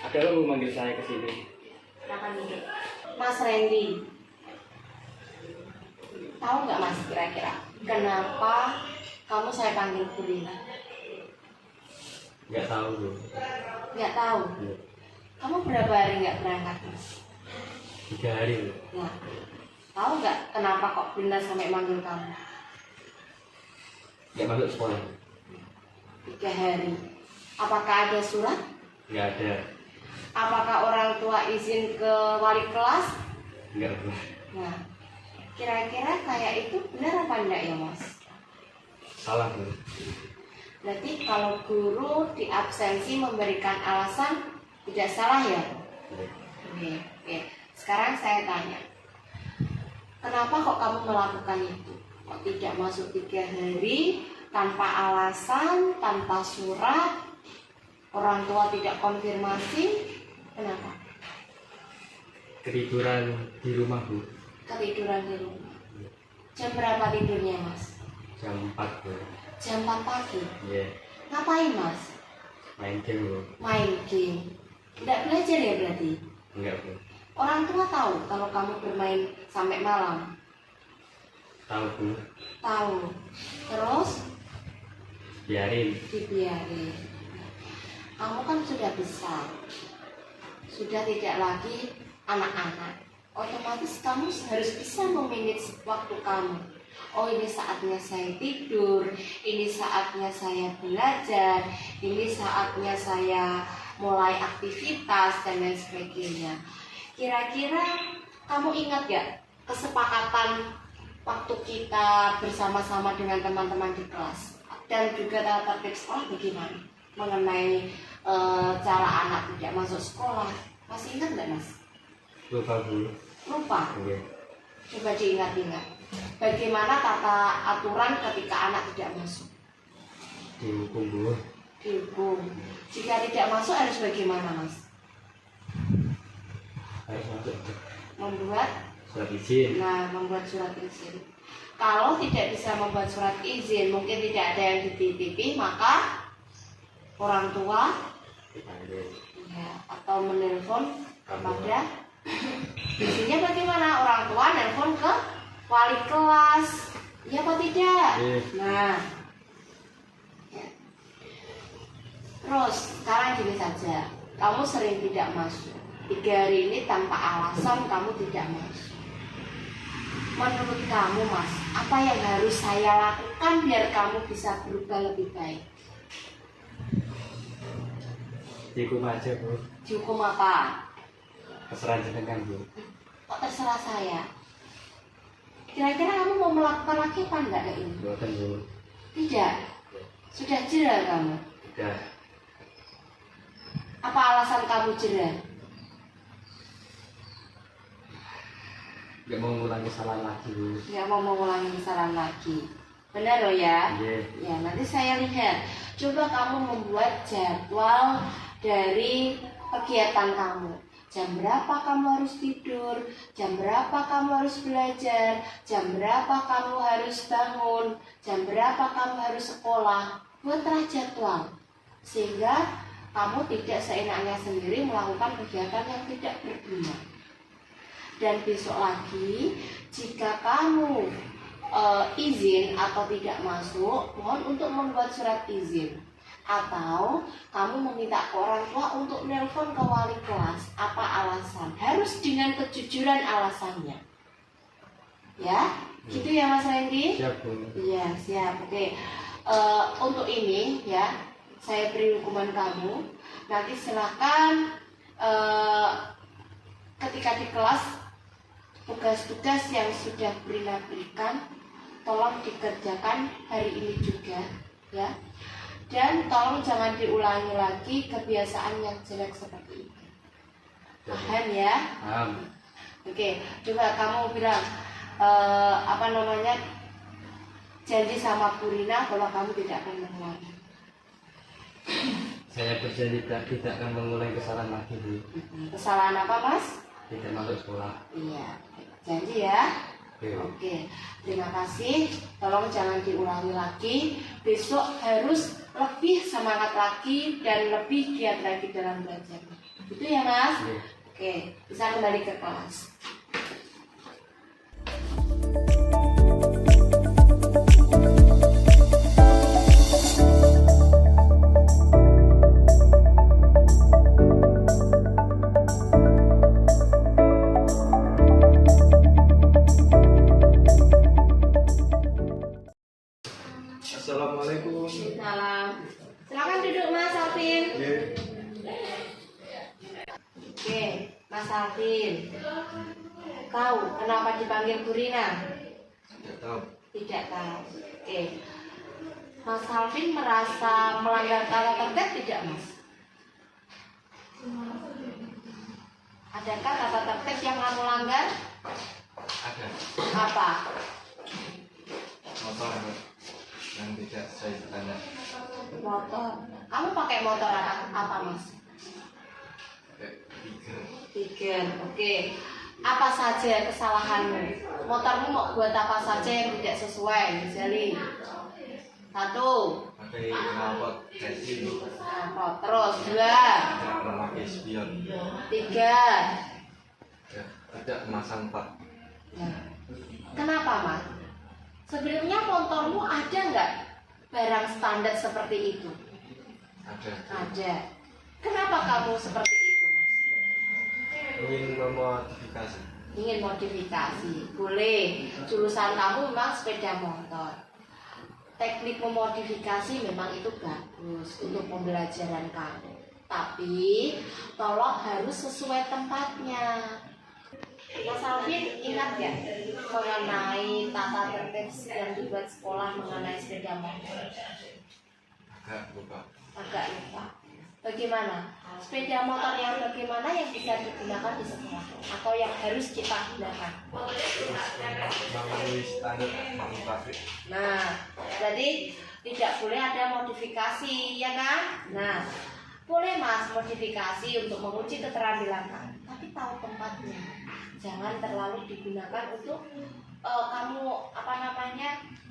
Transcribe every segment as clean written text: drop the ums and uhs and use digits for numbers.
Ada lo memanggil saya ke sini. Silakan duduk. Mas Randy, tahu nggak Mas kira-kira kenapa kamu saya panggil Purina? Nggak tahu tuh. Nggak tahu. Ya. Kamu berapa hari nggak berangkat Mas? 3 hari loh. Nah, tahu nggak kenapa kok Purina sampai manggil kamu? Nggak masuk sekolah. 3 hari. Apakah ada surat? Nggak ada. Apakah orang tua izin ke wali kelas? Nggak ada. Nah, kira-kira kayak itu benar apa enggak ya Mas? Salah tuh. Berarti kalau guru di absensi memberikan alasan tidak salah ya? Ya. Oke. Sekarang saya tanya, kenapa kok kamu melakukan itu? Kok tidak masuk 3 hari tanpa alasan, tanpa surat, orang tua tidak konfirmasi? Kenapa? Ketiduran di rumah bu. Ketiduran di rumah. Jam berapa tidurnya Mas? Jam 4 bu. Jam 4 pagi. Iya. Ngapain Mas? Main game bu. Main game. Tidak belajar ya berarti? Enggak bu. Orang tua tahu kalau kamu bermain sampai malam? Tahu bu. Tahu. Terus Biarin. dibiarin. Kamu kan sudah besar, sudah tidak lagi anak-anak. Otomatis kamu harus bisa memanage waktu kamu. Oh, ini saatnya saya tidur, ini saatnya saya belajar, ini saatnya saya mulai aktivitas dan lain sebagainya. Kira-kira kamu ingat gak kesepakatan waktu kita bersama-sama dengan teman-teman di kelas dan juga tata tertib sekolah bagaimana mengenai cara anak tidak masuk sekolah? Masih ingat nggak Mas? Lupa bu. Lupa? Iya. Coba diingat-ingat. Bagaimana tata aturan ketika anak tidak masuk? Dihukum bu. Dihukum. Jika tidak masuk harus bagaimana Mas? Harus masuk. Membuat? Surat izin. Nah, membuat surat izin. Kalau tidak bisa membuat surat izin, mungkin tidak ada yang dititipi, maka orang tua Dipanggil. ya, atau menelpon kepada biasanya bagaimana orang tua nelpon ke wali kelas, ya apa tidak? Iya. Nah, ya. Terus sekarang gini saja, kamu sering tidak masuk 3 hari ini tanpa alasan kamu tidak masuk. Menurut kamu Mas, apa yang harus saya lakukan biar kamu bisa berubah lebih baik? Dihukum aja bu. Dihukum apa? Keserah jenengan bu. Kok terserah saya? Kira-kira kamu mau melakukan lagi apa enggak kayak ini? Buatan bu. Tidak. Sudah jera kamu? Udah. Apa alasan kamu jera? Nggak mau ngulangi kesalahan lagi bu. Nggak mau mengulangi kesalahan lagi. Benar loh ya? Iya. Ya, nanti saya lihat. Coba kamu membuat jadwal dari kegiatan kamu. Jam berapa kamu harus tidur, jam berapa kamu harus belajar, jam berapa kamu harus bangun, jam berapa kamu harus sekolah. Buatlah jadwal sehingga kamu tidak seenaknya sendiri melakukan kegiatan yang tidak berguna. Dan besok lagi jika kamu izin atau tidak masuk, mohon untuk membuat surat izin. Atau kamu meminta ke orang tua untuk nelpon ke wali kelas. Apa alasan? Harus dengan kejujuran alasannya. Ya, gitu ya Mas Randy? Siap bu. Iya, siap. Oke. Untuk ini ya, saya beri hukuman kamu. Nanti silakan ketika di kelas tugas-tugas yang sudah Brina berikan tolong dikerjakan hari ini juga ya. Dan tolong jangan diulangi lagi kebiasaan yang jelek seperti itu. Paham ya? Paham. Oke, coba kamu bilang janji sama Purina kalau kamu tidak akan mengulangi. Saya berjanji tidak akan mengulangi kesalahan lagi bu. Kesalahan apa Mas? Tidak masuk sekolah. Iya, janji ya. Oke. Oke, terima kasih. Tolong jangan diulangi lagi. Besok harus lebih semangat lagi dan lebih giat lagi dalam belajar. Itu ya Mas? Iya. Oke, bisa kembali ke kelas. Assalamualaikum. Salam. Silakan duduk Mas Alvin. Iya. Oke, Mas Alvin. Tahu kenapa dipanggil Gurina? Tidak tahu. Tidak tahu. Oke. Mas Alvin merasa melanggar tata tertib tidak, Mas? Adakah tata tertib yang kamu langgar? Ada Apa? motor yang tidak sesuai standar. Motor. Kamu pakai motor apa, Mas? Tiga. Tiga. Oke. Apa saja kesalahanmu? Motormu mau buat apa saja yang tidak sesuai? Misalnya, satu, Pakai knalpot racing. apa? Terus dua, Tidak memakai spion. tiga. Tidak memasang plat. Nah, kenapa, Mas? Sebelumnya motormu ada nggak barang standar seperti itu? Ada. Ada. Kenapa kamu seperti itu, Mas? Ingin memodifikasi. Ingin modifikasi, boleh. Jurusan kamu memang sepeda motor. Teknik memodifikasi memang itu bagus untuk pembelajaran kamu. Tapi tolong harus sesuai tempatnya. Mas Alvin ingat gak mengenai tata tertib yang dibuat sekolah mengenai sepeda motor? Agak lupa. Agak lupa. Bagaimana? Sepeda motor yang bagaimana yang bisa digunakan di sekolah atau yang harus kita gunakan? Memenuhi standar bangun pabrik. Nah, jadi tidak boleh ada modifikasi, ya kan? Nah, boleh Mas modifikasi untuk menguji keterampilan kamu, tapi tahu tempatnya. Jangan terlalu digunakan untuk kamu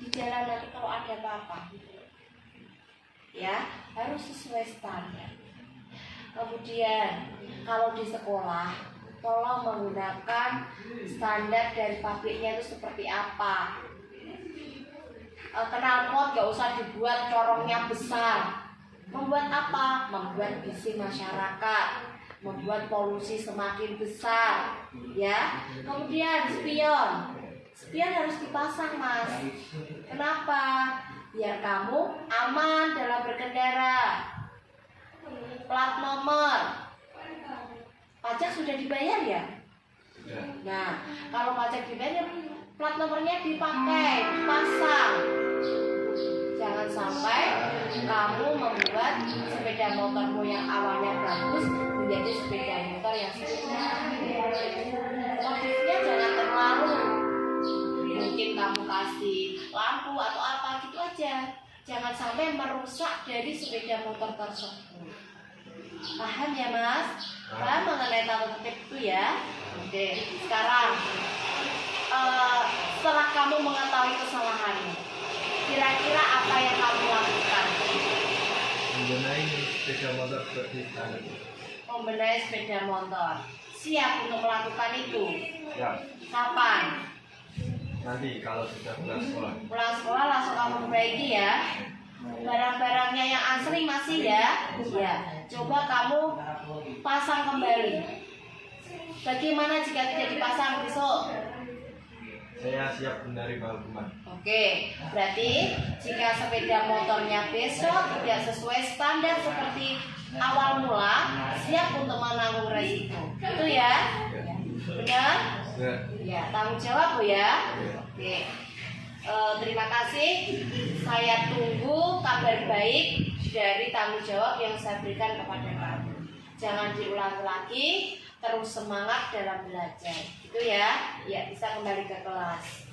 di jalan nanti kalau ada apa-apa. Ya, harus sesuai standar. Kemudian kalau di sekolah tolong menggunakan standar dari pabriknya itu seperti apa. Knalpot gak usah dibuat corongnya besar. Membuat apa? Membuat bising masyarakat, membuat polusi semakin besar, ya. Kemudian spion harus dipasang, Mas. Kenapa? Biar kamu aman dalam berkendara. Plat nomor, pajak sudah dibayar ya? Sudah. Nah, kalau pajak dibayar, plat nomornya dipakai, dipasang. Jangan sampai kamu membuat sepeda motormu yang awalnya bagus menjadi sepeda motor yang modifnya jangan terlalu. Mungkin kamu kasih lampu atau apa gitu aja. Jangan sampai merusak dari sepeda motor tersebut. Paham ya Mas? Paham mengenai tata tertib itu ya? Oke, sekarang setelah kamu mengetahui kesalahanmu, kira-kira apa yang kamu lakukan? Membenahi sepeda motor seperti standar. Membenahi sepeda motor. Siap untuk melakukan itu? Ya. Kapan? Nanti kalau sudah pulang sekolah. Pulang sekolah langsung kamu perbaiki ya. Barang-barangnya yang asli masih ya? Ya. Coba kamu pasang kembali. Bagaimana jika tidak dipasang besok? Saya siap menerima hukuman. Oke, berarti jika sepeda motornya besok tidak sesuai standar seperti awal mula, siap untuk menanggung resiko. Itu ya? Benar? Ya. Ya, tanggung jawab Bu ya. Oke. Terima kasih. Saya tunggu kabar baik dari tanggung jawab yang saya berikan kepada kamu. Jangan diulang lagi, terus semangat dalam belajar. Itu ya. Ya, bisa kembali ke kelas.